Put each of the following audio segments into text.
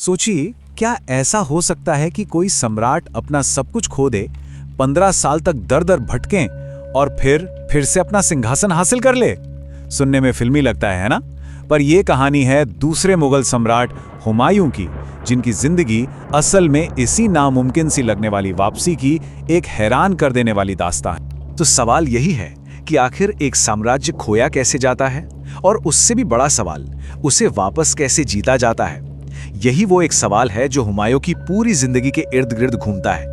सोचिए, क्या ऐसा हो सकता है कि कोई सम्राट अपना सब कुछ खो दे, 15 साल तक दर दर भटकें और फिर से अपना सिंहासन हासिल कर ले? सुनने में फिल्मी लगता है ना? पर यह कहानी है दूसरे मुगल सम्राट हुमायूं की, जिनकी जिंदगी असल में इसी नामुमकिन सी लगने वाली वापसी की एक हैरान कर देने वाली दास्तान है। तो सवाल यही है कि आखिर एक साम्राज्य खोया कैसे जाता है, और उससे भी बड़ा सवाल, उसे वापस कैसे जीता जाता है। यही वो एक सवाल है जो हुमायूं की पूरी जिंदगी के इर्द गिर्द घूमता है।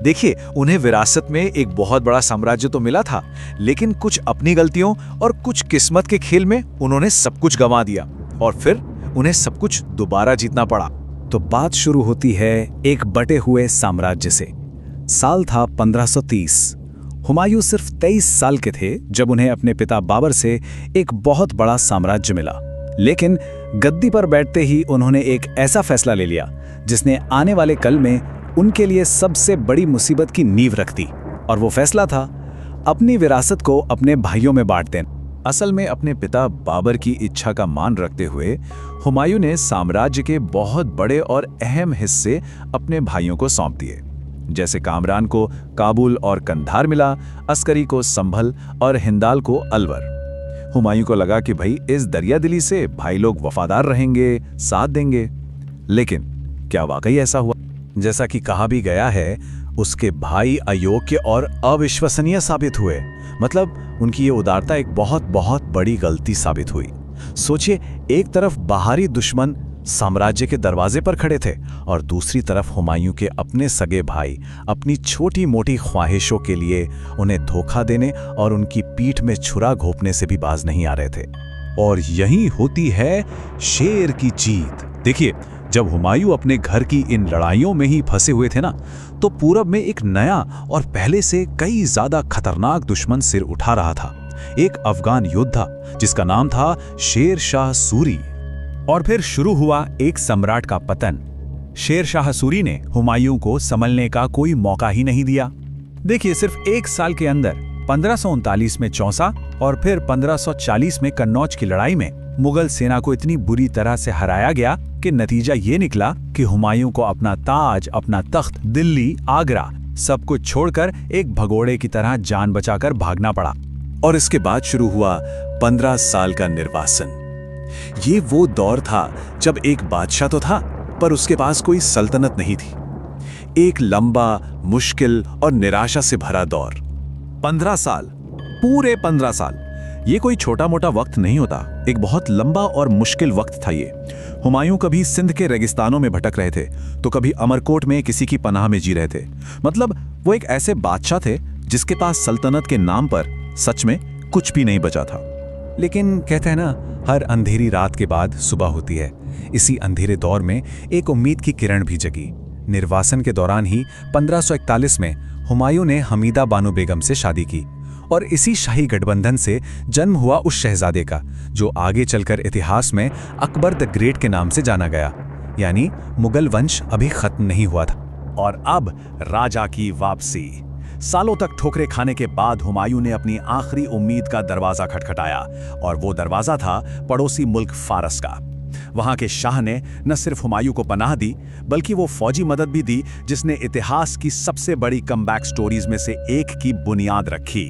देखिए, उन्हें विरासत में एक बहुत बड़ा साम्राज्य तो मिला था, लेकिन कुछ अपनी गलतियों और कुछ किस्मत के खेल में उन्होंने सब कुछ गंवा दिया, और फिर उन्हें सब कुछ दोबारा जीतना पड़ा। तो बात शुरू होती है एक बटे हुए साम्राज्य से। साल था 1530। हुमायूं सिर्फ 23 साल के थे जब उन्हें अपने पिता बाबर से एक बहुत बड़ा साम्राज्य मिला। लेकिन गद्दी पर बैठते ही उन्होंने एक ऐसा फैसला ले लिया जिसने आने वाले कल में उनके लिए सबसे बड़ी मुसीबत की नींव रख दी। और वो फैसला था अपनी विरासत को अपने भाइयों में बांट देना। असल में अपने पिता बाबर की इच्छा का मान रखते हुए हुमायूं ने साम्राज्य के बहुत बड़े और अहम हिस्से अपने भाइयों को सौंप दिए। जैसे कामरान को काबुल और कंधार मिला, अस्करी को संभल और हिंदाल को अलवर। हुमायूं को लगा कि भाई इस दरियादिली से भाई लोग वफादार रहेंगे, साथ देंगे। लेकिन क्या वाकई ऐसा हुआ? जैसा कि कहा भी गया है, उसके भाई अयोग्य और अविश्वसनीय साबित हुए। मतलब उनकी ये उदारता एक बहुत बहुत बड़ी गलती साबित हुई। सोचिए, एक तरफ बाहरी दुश्मन साम्राज्य के दरवाजे पर खड़े थे और दूसरी तरफ हुमायूं के अपने सगे भाई अपनी छोटी मोटी ख्वाहिशों के लिए उन्हें धोखा देने और उनकी पीठ में छुरा घोंपने से भी बाज नहीं आ रहे थे। और यही होती है शेर की जीत। देखिए, जब हुमायूं अपने घर की इन लड़ाइयों में ही फंसे हुए थे ना, तो पूरब में एक नया और पहले से कई ज्यादा खतरनाक दुश्मन सिर उठा रहा था। एक अफगान योद्धा जिसका नाम था शेर शाह सूरी। और फिर शुरू हुआ एक सम्राट का पतन। शेर शाह सूरी ने हुमायूं को संभलने का कोई मौका ही नहीं दिया। देखिए, सिर्फ एक साल के अंदर 1539 में चौसा और फिर 1540 में कन्नौज की लड़ाई में मुगल सेना को इतनी बुरी तरह से हराया गया कि नतीजा ये निकला कि हुमायूं को अपना ताज, अपना तख्त, दिल्ली, आगरा सब कुछ छोड़कर एक भगोड़े की तरह जान बचाकर भागना पड़ा। और इसके बाद शुरू हुआ 15 साल का निर्वासन। ये वो दौर था जब एक बादशाह तो था, पर उसके पास कोई सल्तनत नहीं थी। एक लंबा, मुश्किल और निराशा से भरा दौर। 15 साल, पूरे 15 साल। ये कोई छोटा मोटा वक्त नहीं होता, एक बहुत लंबा और मुश्किल वक्त था ये। हुमायूं कभी सिंध के रेगिस्तानों में भटक रहे थे, तो कभी अमरकोट में किसी की पनाह में जी रहे थे। मतलब वो एक ऐसे बादशाह थे जिसके पास सल्तनत के नाम पर सच में कुछ भी नहीं बचा था। लेकिन कहते हैं ना, हर अंधेरी रात के बाद सुबह होती है। इसी अंधेरे दौर में एक उम्मीद की किरण भी जगी। निर्वासन के दौरान ही 1541 में हुमायूं ने हमीदा बानो बेगम से शादी की, और इसी शाही गठबंधन से जन्म हुआ उस शहजादे का जो आगे चलकर इतिहास में अकबर द ग्रेट के नाम से जाना गया। यानी मुगल वंश अभी खत्म नहीं हुआ था। और अब राजा की वापसी। सालों तक ठोकरे खाने के बाद हुमायूं ने अपनी आखिरी उम्मीद का दरवाजा खटखटाया, और वो दरवाजा था पड़ोसी मुल्क फारस का। वहां के शाह ने न सिर्फ हुमायूं को पनाह दी, बल्कि वो फौजी मदद भी दी जिसने इतिहास की सबसे बड़ी कमबैक स्टोरीज में से एक की बुनियाद रखी।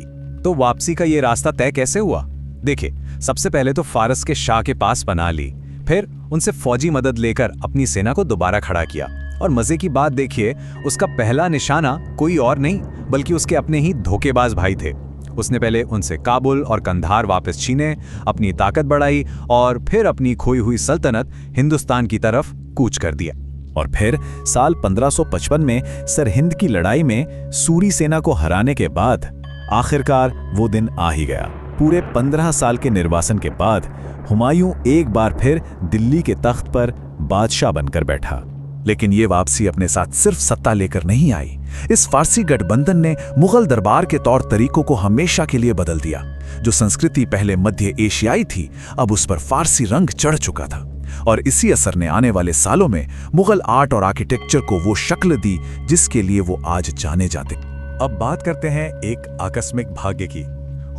तो वापसी का ये रास्ता तय कैसे हुआ? देखिए, सबसे पहले तो फारस के शाह के पास पनाह ली, फिर उनसे फौजी मदद लेकर अपनी सेना को दोबारा खड़ा किया। और मजे की बात देखिए, उसका पहला निशाना कोई और नहीं बल्कि उसके अपने ही धोखेबाज भाई थे। उसने पहले उनसे काबुल और कंधार वापस छीने, अपनी ताकत बढ़ाई और फिर अपनी खोई हुई सल्तनत हिंदुस्तान की तरफ कूच कर दिया। और फिर साल 1555 में सरहिंद की लड़ाई में सूरी सेना को हराने के बाद आखिरकार वो दिन आ ही गया। पूरे 15 साल के निर्वासन के बाद हुमायूं एक बार फिर दिल्ली के तख्त पर बादशाह बनकर बैठा। लेकिन ये वापसी अपने साथ सिर्फ सत्ता लेकर नहीं आई। इस फारसी गठबंधन ने मुगल दरबार के तौर तरीकों को हमेशा के लिए बदल दिया। जो संस्कृति पहले मध्य एशियाई थी, अब उस पर फारसी रंग चढ़ चुका था। और इसी असर ने आने वाले सालों में मुगल आर्ट और आर्किटेक्चर को वो शक्ल दी जिसके लिए वो आज जाने जाते। अब बात करते हैं एक आकस्मिक भाग्य की।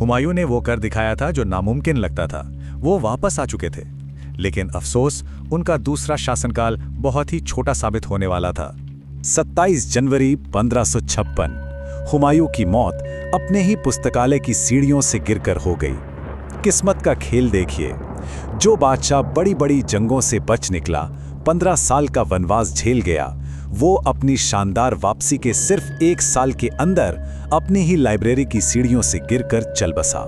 हुमायूं ने वो कर दिखाया था जो नामुमकिन लगता था। वो वापस आ चुके थे। लेकिन अफसोस, उनका दूसरा शासनकाल बहुत ही छोटा साबित होने वाला था। 27 जनवरी 1556 हुमायूं की मौत अपने ही पुस्तकालय की सीढ़ियों से गिरकर हो गई। किस्मत का खेल देखिए, जो बादशाह बड़ी बड़ी जंगों से बच निकला, 15 साल का वनवास झेल गया, वो अपनी शानदार वापसी के सिर्फ 1 साल के अंदर अपनी ही लाइब्रेरी की सीढ़ियों से गिरकर चल बसा।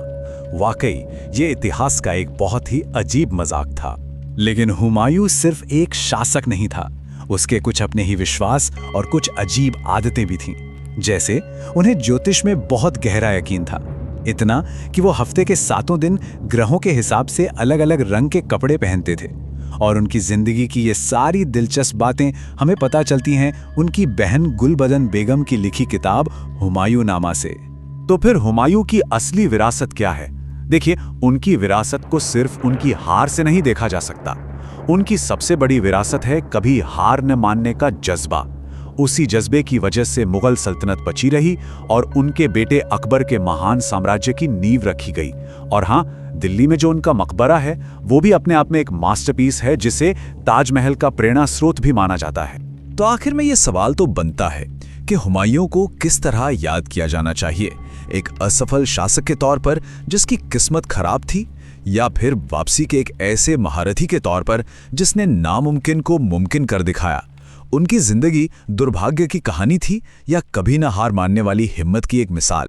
वाकई ये इतिहास का एक बहुत ही अजीब मजाक था। लेकिन हुमायूं सिर्फ एक शासक नहीं था, उसके कुछ अपने ही विश्वास और कुछ अजीब आदतें भी थीं। जैसे उन्हें ज्योतिष में बहुत गहरा यकीन था, इतना कि वो हफ्ते के 7 दिन ग्रहों के हिसाब से अलग अलग रंग के कपड़े पहनते थे। और उनकी जिंदगी की ये सारी दिलचस्प बातें हमें पता चलती हैं उनकी बहन गुलबदन बेगम की लिखी किताब हुमायूं नामा से। तो फिर हुमायूं की असली विरासत क्या है? देखिए, उनकी विरासत को सिर्फ उनकी हार से नहीं देखा जा सकता। उनकी सबसे बड़ी विरासत है कभी हार न मानने का जज्बा। उसी जज्बे की वजह से मुगल सल्तनत बची रही और उनके बेटे अकबर के महान साम्राज्य की नींव रखी गई। और हाँ, दिल्ली में जो उनका मकबरा है वो भी अपने आप में एक मास्टरपीस है, जिसे ताजमहल का प्रेरणा स्रोत भी माना जाता है। तो आखिर में ये सवाल तो बनता है कि हुमायूं को किस तरह याद किया जाना चाहिए, एक असफल शासक के तौर पर जिसकी किस्मत खराब थी, या फिर वापसी के एक ऐसे महारथी के तौर पर जिसने नामुमकिन को मुमकिन कर दिखाया। उनकी जिंदगी दुर्भाग्य की कहानी थी या कभी न हार मानने वाली हिम्मत की एक मिसाल।